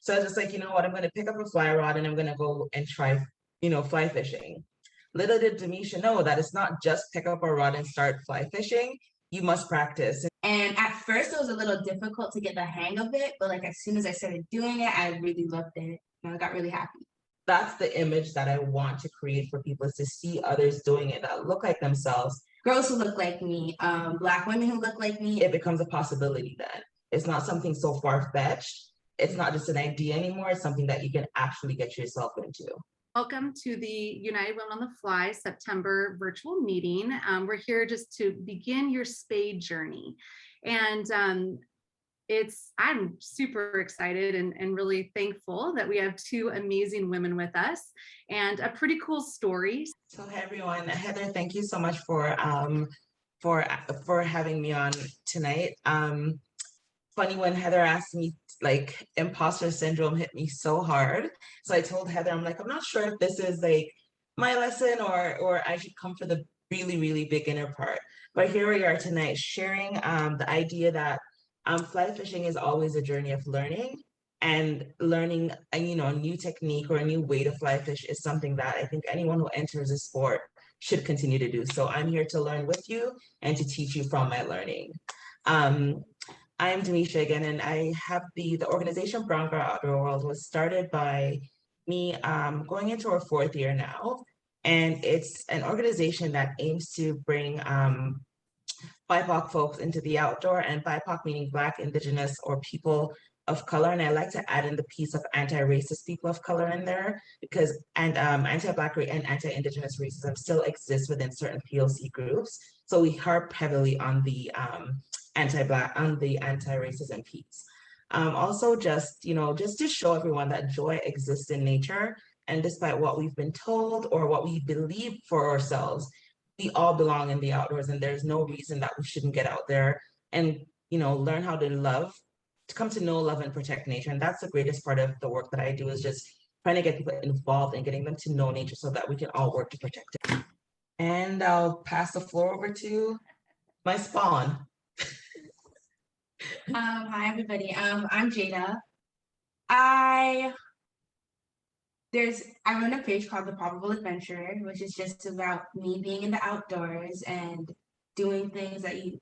So I was just like, you know what, I'm going to pick up a fly rod and I'm going to go and try, fly fishing. Little did Demiesha know that it's not just pick up a rod and start fly fishing. You must practice. And at first it was a little difficult to get the hang of it, but like as soon as I started doing it, I really loved it. And I got really happy. That's the image that I want to create for people, is to see others doing it that look like themselves. Girls who look like me, Black women who look like me. It becomes a possibility then. It's not something so far-fetched. It's not just an idea anymore. It's something that you can actually get yourself into. Welcome to the United Women on the Fly September virtual meeting. We're here just to begin your Spey journey. And I'm super excited and really thankful that we have two amazing women with us and a pretty cool story. So hey everyone, Heather, thank you so much for having me on tonight. Funny, when Heather asked me, like, imposter syndrome hit me so hard. So I told Heather, I'm like, I'm not sure if this is like my lesson or I should come for the really, really beginner part. But here we are tonight sharing the idea that fly fishing is always a journey of learning, and learning a new technique or a new way to fly fish is something that I think anyone who enters a sport should continue to do. So I'm here to learn with you and to teach you from my learning. I'm Demiesha again, and I have the organization Brown Girl Outdoor World was started by me going into our 4th year now. And it's an organization that aims to bring BIPOC folks into the outdoor, and BIPOC meaning Black, Indigenous, or people of color. And I like to add in the piece of anti-racist people of color in there, because anti-Black and anti-Indigenous racism still exists within certain POC groups. So we harp heavily on the anti-Black, on the anti-racism piece. Also just to show everyone that joy exists in nature, and despite what we've been told or what we believe for ourselves, we all belong in the outdoors, and there's no reason that we shouldn't get out there and learn how to come to know, love, and protect nature. And that's the greatest part of the work that I do, is just trying to get people involved and getting them to know nature so that we can all work to protect it. And I'll pass the floor over to my spawn. Hi everybody. I'm Jaeda. I run a page called The Probable Adventurer, which is just about me being in the outdoors and doing things that you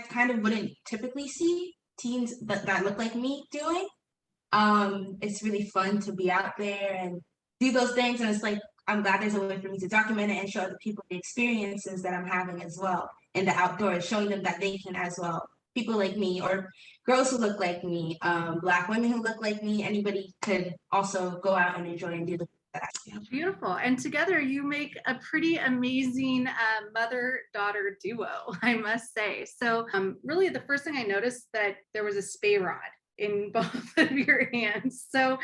kind of wouldn't typically see teens that look like me doing. It's really fun to be out there and do those things, and it's like I'm glad there's a way for me to document it and show other people the experiences that I'm having as well in the outdoors, showing them that they can as well. People like me, or girls who look like me, Black women who look like me, anybody could also go out and enjoy and do the that. Beautiful. And together you make a pretty amazing mother-daughter duo, I must say. So really the first thing I noticed that there was a Spey rod in both of your hands. So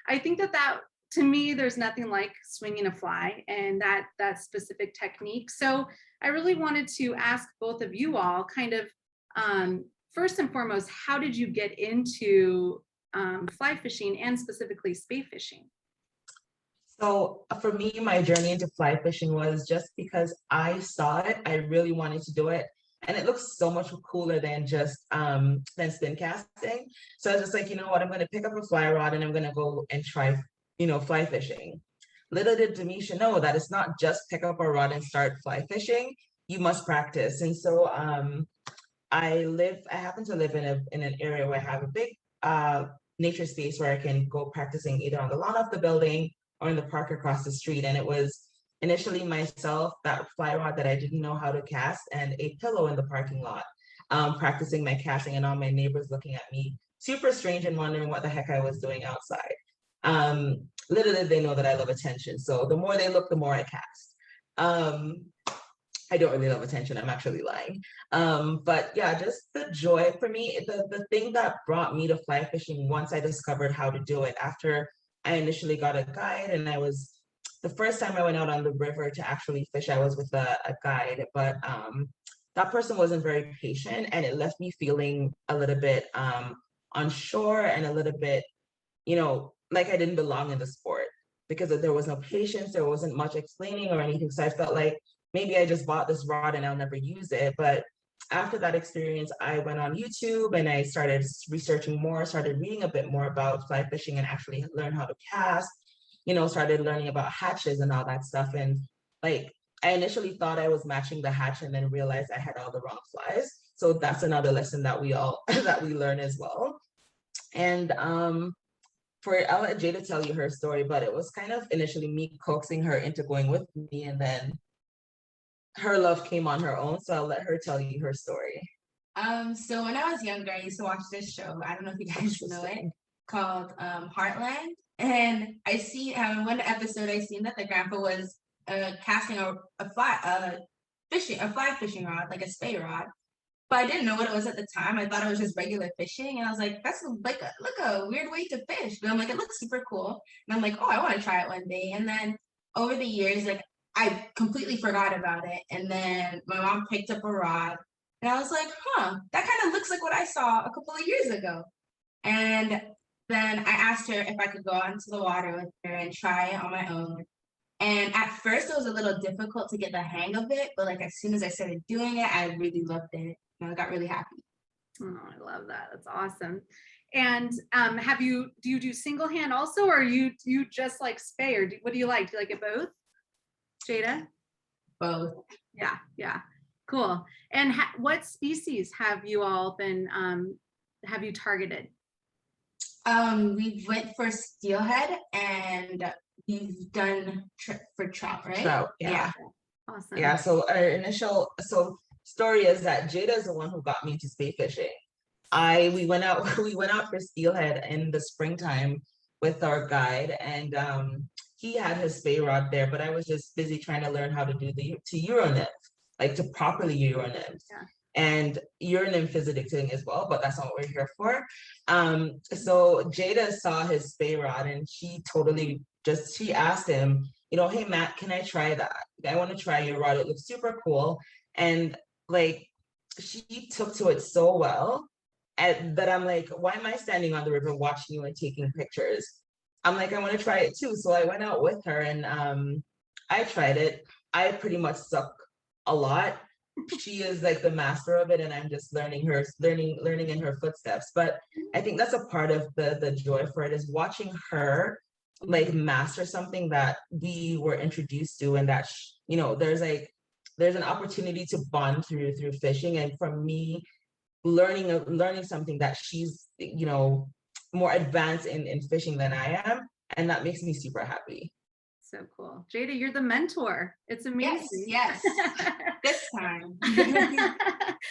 I think that to me, there's nothing like swinging a fly and that specific technique. So I really wanted to ask both of you all kind of, first and foremost, how did you get into fly fishing and specifically Spey fishing? So for me, my journey into fly fishing was just because I saw it. I really wanted to do it, and it looks so much cooler than just than spin casting. So I was just like, you know what, I'm going to pick up a fly rod and I'm going to go and try, fly fishing. Little did Demiesha know that it's not just pick up a rod and start fly fishing. You must practice. And so I happen to live in an area where I have a big nature space where I can go practicing either on the lawn of the building or in the park across the street. And it was initially myself, that fly rod that I didn't know how to cast, and a pillow in the parking lot, practicing my casting, and all my neighbors looking at me super strange and wondering what the heck I was doing outside. Little did they know that I love attention. So the more they look, the more I cast. I don't really love attention, I'm actually lying. But yeah, just the joy for me, the thing that brought me to fly fishing once I discovered how to do it, after I initially got a guide, and the first time I went out on the river to actually fish, I was with a guide, but that person wasn't very patient, and it left me feeling a little bit unsure and a little bit, like I didn't belong in the sport, because there was no patience, there wasn't much explaining or anything. So I felt like maybe I just bought this rod and I'll never use it. But after that experience, I went on YouTube and I started researching more, started reading a bit more about fly fishing and actually learn how to cast, started learning about hatches and all that stuff. And like, I initially thought I was matching the hatch and then realized I had all the wrong flies. So that's another lesson that we all that we learn as well. And I'll let Jaeda tell you her story, but it was kind of initially me coaxing her into going with me, and then her love came on her own. So I'll let her tell you her story. So when I was younger, I used to watch this show. I don't know if you guys know it, called Heartland. And I see one episode I seen that the grandpa was casting a fly fishing rod, like a Spey rod. But I didn't know what it was at the time. I thought it was just regular fishing, and I was like, "That's like a weird way to fish." But I'm like, "It looks super cool," and I'm like, "Oh, I want to try it one day." And then over the years, like I completely forgot about it. And then my mom picked up a rod, and I was like, "Huh, that kind of looks like what I saw a couple of years ago." And then I asked her if I could go out into the water with her and try it on my own. And at first, it was a little difficult to get the hang of it, but like as soon as I started doing it, I really loved it. And I got really happy. Oh, I love that. That's awesome. And do you do single hand also, or you just like Spey, or what do you like? Do you like it both, Jaeda? Both. Yeah, cool. And what species have you all been have you targeted? We went for steelhead, and we've done for trout, right? Trout, yeah. Awesome. Yeah, so our initial story is that Jaeda is the one who got me into spey fishing. We went out for steelhead in the springtime with our guide, and he had his spey rod there, but I was just busy trying to learn how to do to Euronymph, like to properly Euronymph. Yeah. And Euronymph is addicting as well, but that's not what we're here for. So Jaeda saw his spey rod, and she asked him, "Hey Matt, can I try that? I want to try your rod. It looks super cool." And like, she took to it so well that I'm like, why am I standing on the river watching you and taking pictures? I'm like, I want to try it too. So I went out with her, and I tried it. I pretty much suck a lot. She is like the master of it, and I'm just learning in her footsteps. But I think that's a part of the joy for it, is watching her like master something that we were introduced to, and that there's an opportunity to bond through fishing. And from me learning something that she's more advanced in fishing than I am, and that makes me super happy. So cool. Jaeda, you're the mentor. It's amazing. Yes. This time.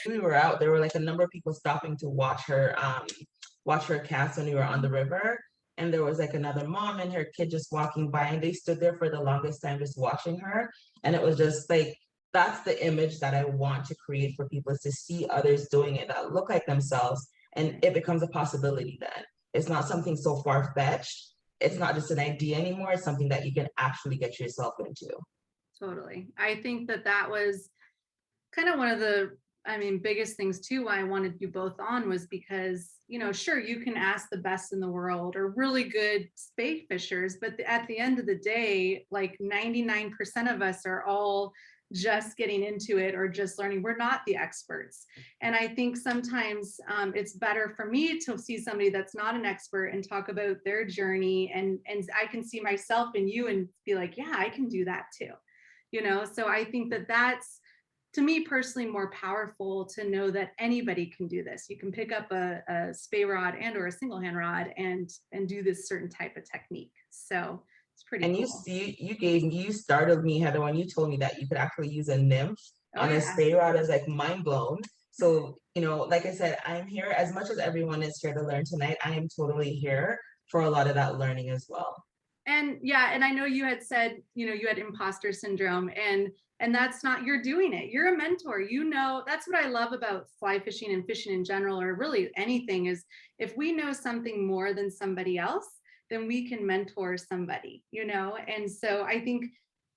We were out, there were like a number of people stopping to watch her cast when we were on the river. And there was like another mom and her kid just walking by, and they stood there for the longest time just watching her. And it was just like, that's the image that I want to create for people, is to see others doing it that look like themselves. And it becomes a possibility then. It's not something so far-fetched. It's not just an idea anymore. It's something that you can actually get yourself into. Totally. I think that was kind of one of the, biggest things too, why I wanted you both on, was because, sure, you can ask the best in the world or really good spey fishers, but at the end of the day, like 99% of us are all just getting into it or just learning. We're not the experts. And I think sometimes it's better for me to see somebody that's not an expert and talk about their journey, and I can see myself in you and be like, yeah, I can do that too. So I think that's, to me personally, more powerful to know that anybody can do this. You can pick up a spey rod and or a single hand rod and do this certain type of technique. So it's pretty and cool. You startled me, Heather, when you told me that you could actually use a nymph on a spey rod. I was like mind blown. So, like I said, I'm here as much as everyone is here to learn tonight. I am totally here for a lot of that learning as well. And yeah, and I know you had said, you had imposter syndrome, and that's not, you're doing it. You're a mentor. That's what I love about fly fishing and fishing in general, or really anything, is if we know something more than somebody else, then we can mentor somebody, And so I think,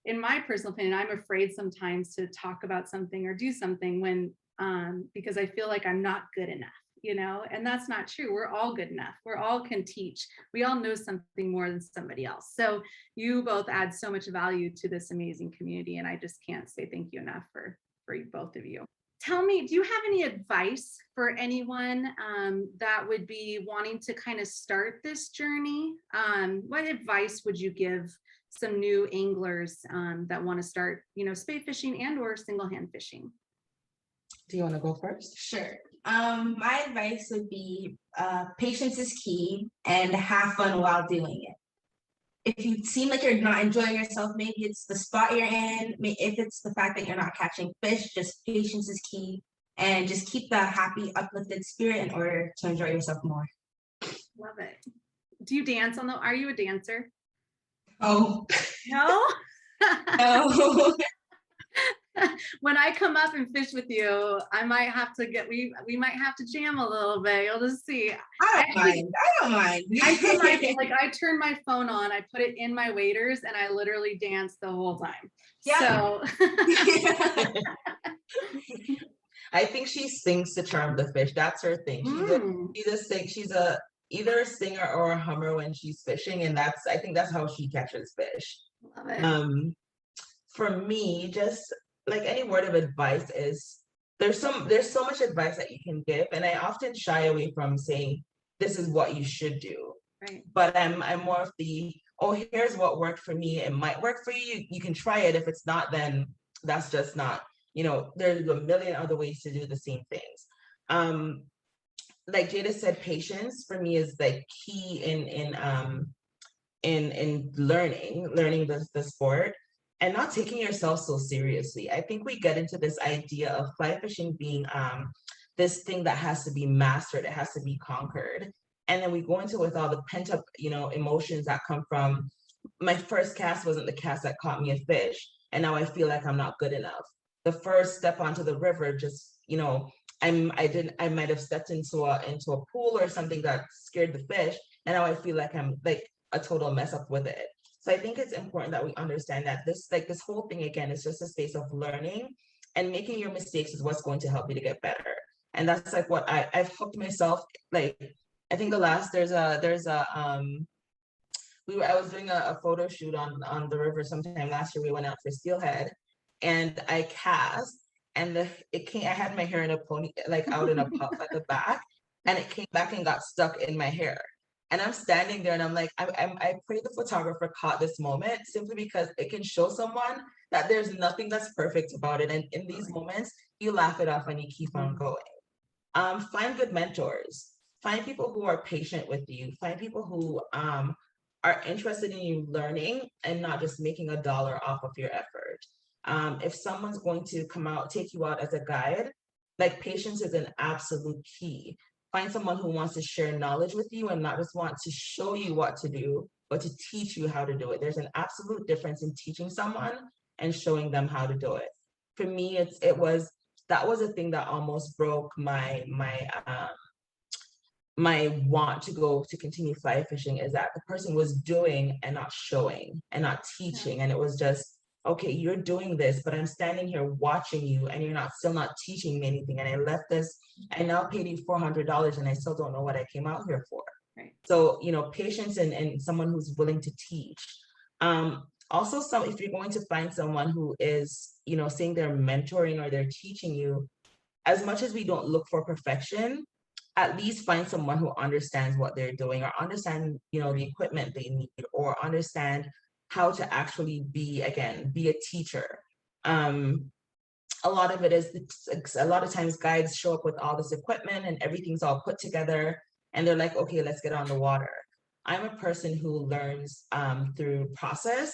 in my personal opinion, I'm afraid sometimes to talk about something or do something when, because I feel like I'm not good enough, and that's not true. We're all good enough. We all can teach. We all know something more than somebody else. So you both add so much value to this amazing community, and I just can't say thank you enough for both of you. tell me, do you have any advice for anyone that would be wanting to kind of start this journey? What advice would you give some new anglers that want to start, spey fishing and or single hand fishing? Do you want to go first? Sure. My advice would be patience is key and have fun while doing it. If you seem like you're not enjoying yourself, maybe it's the spot you're in. If it's the fact that you're not catching fish, just patience is key. And just keep the happy, uplifted spirit in order to enjoy yourself more. Love it. Do you dance are you a dancer? Oh, No? no. When I come up and fish with you, I might have to we might have to jam a little bit. You'll just see. I don't mind. I turn my phone on, I put it in my waders, and I literally dance the whole time. Yeah. So I think she sings to charm the fish. That's her thing. She's either a singer or a hummer when she's fishing, and I think that's how she catches fish. Love it. For me, just like any word of advice is there's so much advice that you can give, and I often shy away from saying this is what you should do. Right. But I'm more of the, oh, here's what worked for me. It might work for you. You can try it. If it's not, then that's just not. There's a million other ways to do the same things. Like Jaeda said, patience for me is like key in learning the sport. And not taking yourself so seriously. I think we get into this idea of fly fishing being this thing that has to be mastered, it has to be conquered. And then we go into it with all the pent up, emotions that come from my first cast wasn't the cast that caught me a fish. And now I feel like I'm not good enough. The first step onto the river, just, I might have stepped into a pool or something that scared the fish. And now I feel like I'm like a total mess up with it. So I think it's important that we understand that this whole thing, again, is just a space of learning, and making your mistakes is what's going to help you to get better. And that's like what I've hooked myself. Like, I think I was doing a photo shoot on the river sometime last year. We went out for steelhead, and I cast, and I had my hair in a pony, like out in a puff at the back, and it came back and got stuck in my hair. And I'm standing there and I'm like, I pray the photographer caught this moment, simply because it can show someone that there's nothing that's perfect about it. And in these moments, you laugh it off and you keep on going. Find good mentors, find people who are patient with you, find people who are interested in you learning and not just making $1 off of your effort. If someone's going to take you out as a guide, like, patience is an absolute key. Find someone who wants to share knowledge with you and not just want to show you what to do, but to teach you how to do it. There's an absolute difference in teaching someone and showing them how to do it. For me, that was a thing that almost broke my want to continue fly fishing, is that the person was doing and not showing and not teaching. And it was just, okay, you're doing this, but I'm standing here watching you and you're still not teaching me anything. And I left this, I now paid you $400 and I still don't know what I came out here for. Right. So, patience and someone who's willing to teach. Also, if you're going to find someone who is, saying they're mentoring or they're teaching you, as much as we don't look for perfection, at least find someone who understands what they're doing, or understand, the equipment they need, or understand how to actually be a teacher. A lot of it is, a lot of times guides show up with all this equipment and everything's all put together and they're like, okay, let's get on the water. I'm a person who learns through process.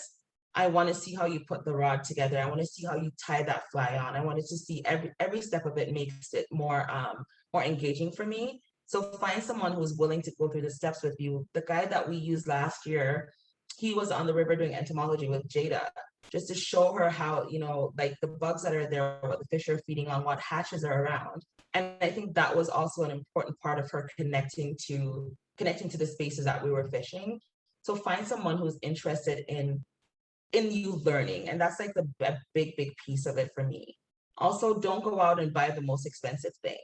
I want to see how you put the rod together. I want to see how you tie that fly on. I wanted to see every step of it makes it more engaging for me. So find someone who's willing to go through the steps with you. The guide that we used last year, he was on the river doing entomology with Jaeda, just to show her how, like the bugs that are there, what the fish are feeding on, what hatches are around. And I think that was also an important part of her connecting to the spaces that we were fishing. So find someone who's interested in you learning. And that's like a big piece of it for me. Also, don't go out and buy the most expensive thing.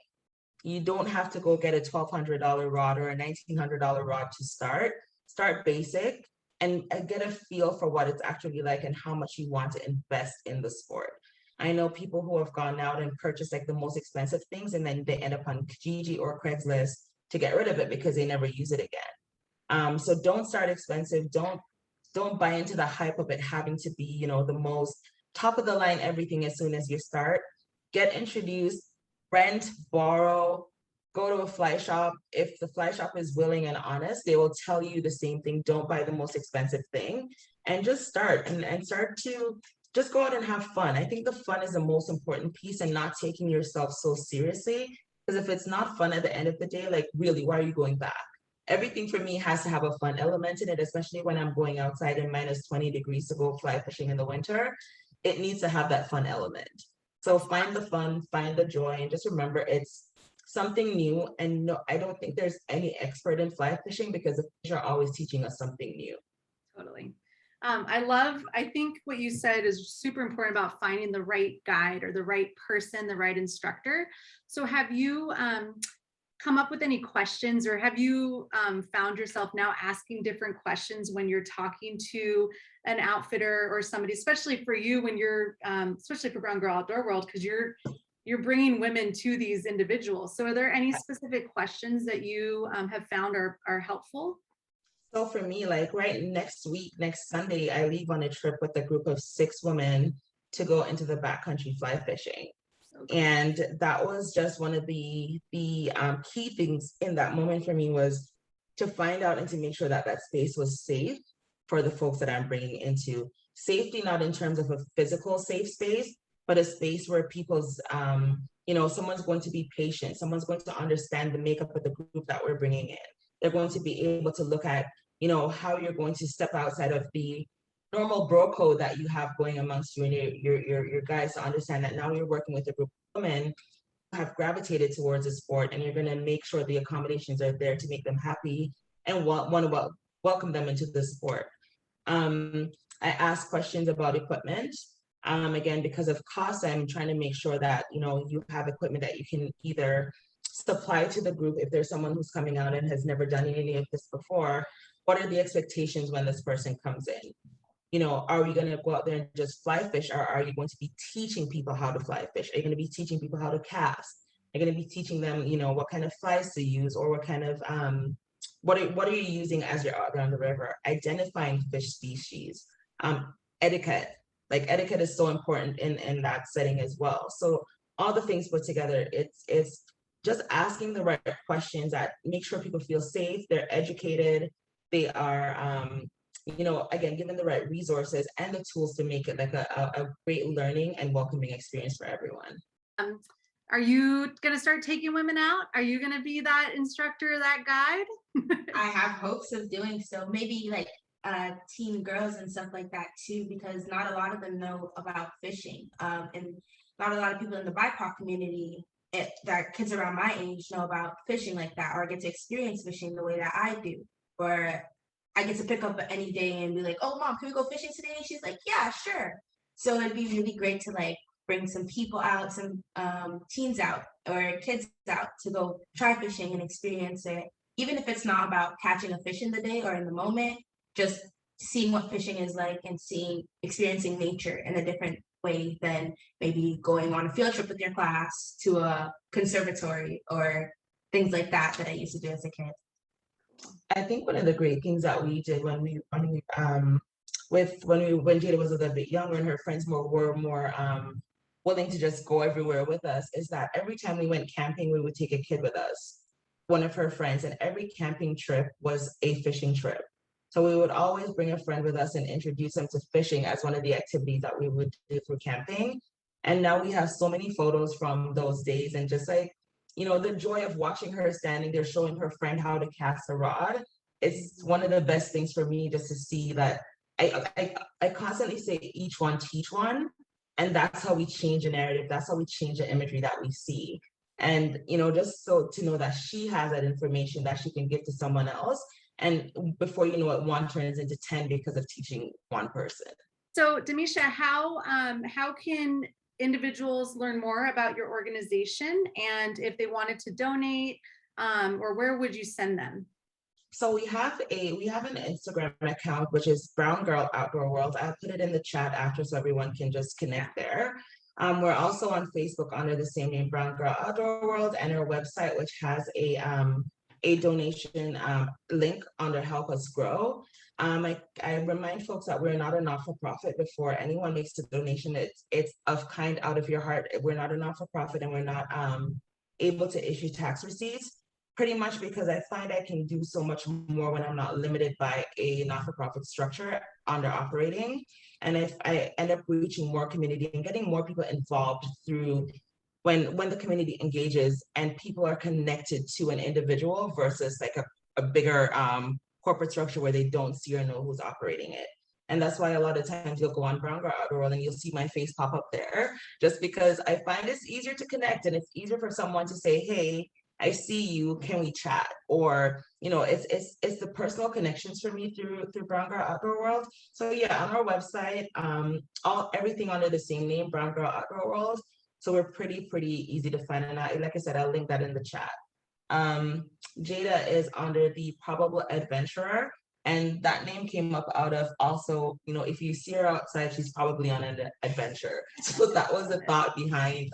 You don't have to go get a $1,200 rod or a $1,900 rod to start. Start basic and get a feel for what it's actually like and how much you want to invest in the sport. I know people who have gone out and purchased like the most expensive things, and then they end up on Kijiji or Craigslist to get rid of it because they never use it again. So don't start expensive. Don't buy into the hype of it having to be, you know, the most top of the line everything as soon as you start. Get introduced, rent, borrow, go to a fly shop. If the fly shop is willing and honest, they will tell you the same thing. Don't buy the most expensive thing, and just start and start to just go out and have fun. I think the fun is the most important piece, and not taking yourself so seriously. Because if it's not fun at the end of the day, like really, why are you going back? Everything for me has to have a fun element in it, especially when I'm going outside in -20 degrees to go fly fishing in the winter. It needs to have that fun element. So find the fun, find the joy, and just remember it's something new. And no, I don't think there's any expert in fly fishing because the fish are always teaching us something new. Totally. I think what you said is super important about finding the right guide or the right person, the right instructor. So have you come up with any questions, or have you found yourself now asking different questions when you're talking to an outfitter or somebody, especially for you when you're, especially for Brown Girl Outdoor World, because you're bringing women to these individuals. So are there any specific questions that you have found are helpful? So for me, like right next week, next Sunday, I leave on a trip with a group of 6 women to go into the backcountry fly fishing. So And that was just one of the key things in that moment for me, was to find out and to make sure that that space was safe for the folks that I'm bringing into. Safety, not in terms of a physical safe space, but a space where people's, you know, someone's going to be patient, someone's going to understand the makeup of the group that we're bringing in. They're going to be able to look at, you know, how you're going to step outside of the normal bro code that you have going amongst you and your guys, to understand that now you're working with a group of women who have gravitated towards the sport, and you're going to make sure the accommodations are there to make them happy and want to welcome them into the sport. I ask questions about equipment. Again, because of cost, I'm trying to make sure that, you know, you have equipment that you can either supply to the group if there's someone who's coming out and has never done any of this before. What are the expectations when this person comes in? You know, are we going to go out there and just fly fish, or are you going to be teaching people how to fly fish? Are you going to be teaching people how to cast? Are you going to be teaching them, you know, what kind of flies to use, or what kind of what are you using as you're out there on the river? Identifying fish species, etiquette. Like etiquette is so important in that setting as well. So all the things put together, it's just asking the right questions that make sure people feel safe, they're educated, they are you know, again, given the right resources and the tools to make it like a great learning and welcoming experience for everyone. Are you going to start taking women out? Are you going to be that instructor, that guide? I have hopes of doing so. Maybe like teen girls and stuff like that too, because not a lot of them know about fishing. And not a lot of people in the BIPOC community that kids around my age know about fishing like that, or get to experience fishing the way that I do. Or I get to pick up any day and be like, oh, mom, can we go fishing today? And she's like, yeah, sure. So it'd be really great to like bring some people out, some teens out or kids out to go try fishing and experience it. Even if it's not about catching a fish in the day or in the moment, just seeing what fishing is like and experiencing nature in a different way than maybe going on a field trip with your class to a conservatory or things like that I used to do as a kid. I think one of the great things that we did when Jaeda was a little bit younger and her friends were more willing to just go everywhere with us, is that every time we went camping, we would take a kid with us, one of her friends, and every camping trip was a fishing trip. So we would always bring a friend with us and introduce them to fishing as one of the activities that we would do through camping. And now we have so many photos from those days, and just like, you know, the joy of watching her standing there showing her friend how to cast a rod. It's one of the best things for me, just to see that I constantly say each one teach one, and that's how we change a narrative. That's how we change the imagery that we see. And, you know, just so to know that she has that information that she can give to someone else. And before you know it, one turns into 10 because of teaching one person. So Demiesha, how can individuals learn more about your organization, and if they wanted to donate, or where would you send them? So we have an Instagram account, which is Brown Girl Outdoor World. I'll put it in the chat after so everyone can just connect there. We're also on Facebook under the same name, Brown Girl Outdoor World, and our website, which has a donation link under Help Us Grow. I remind folks that we're not a not-for-profit. Before anyone makes a donation, it's of kind, out of your heart. We're not a not-for-profit, and we're not able to issue tax receipts, pretty much because I find I can do so much more when I'm not limited by a not-for-profit structure under operating. And if I end up reaching more community and getting more people involved through when the community engages and people are connected to an individual versus like a bigger corporate structure where they don't see or know who's operating it. And that's why a lot of times you'll go on Brown Girl Outdoor World and you'll see my face pop up there, just because I find it's easier to connect, and it's easier for someone to say, hey, I see you, can we chat? Or, you know, it's the personal connections for me through Brown Girl Outdoor World. So yeah, on our website, everything under the same name, Brown Girl Outdoor World. So we're pretty easy to find. And like I said, I'll link that in the chat. Jaeda is under the Probable Adventurer, and that name came up out of also, you know, if you see her outside, she's probably on an adventure. So that was the thought behind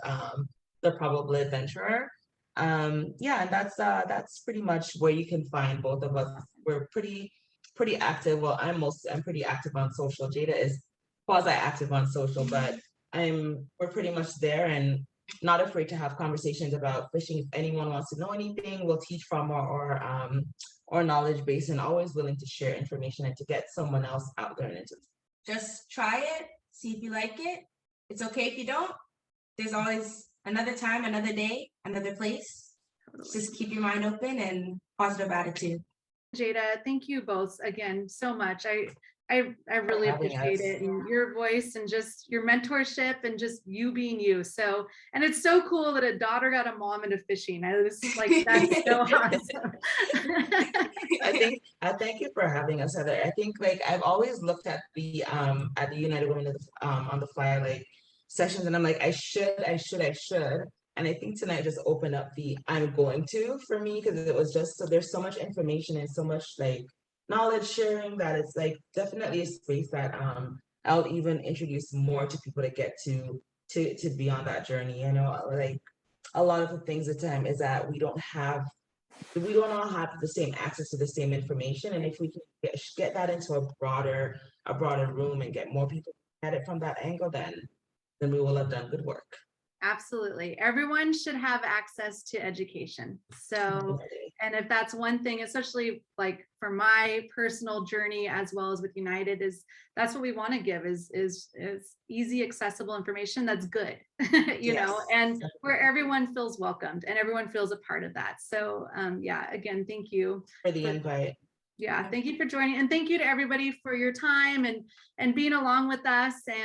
the Probable Adventurer. Yeah, and that's pretty much where you can find both of us. We're pretty active. Well, I'm pretty active on social. Jaeda is quasi-active on social, but we're pretty much there and not afraid to have conversations about fishing. If anyone wants to know anything, we'll teach from our knowledge base, and always willing to share information and to get someone else out there and into it. Just try it, see if you like it. It's okay if you don't. There's always another time, another day, another place. Just keep your mind open and positive attitude. Jaeda, thank you both again so much. I really appreciate it, and your voice and just your mentorship and just you being you. So, and it's so cool that a daughter got a mom into fishing. That's so awesome. I thank you for having us, Heather. I think like I've always looked at the United Women on the Fly like sessions, and I'm like, I should. And I think tonight just opened up the I'm going to for me, because it was just there's so much information and so much like knowledge sharing that it's like definitely a space that I'll even introduce more to people to get to be on that journey. You know, like a lot of the things at the time is that we don't all have the same access to the same information, and if we can get that into a broader room and get more people at it from that angle, then we will have done good work. Absolutely. Everyone should have access to education. So, and if that's one thing, especially like for my personal journey, as well as with United, that's what we want to give is easy, accessible information that's good, you know, and where everyone feels welcomed and everyone feels a part of that. So yeah, again, thank you for the invite. Yeah, thank you for joining, and thank you to everybody for your time and being along with us. And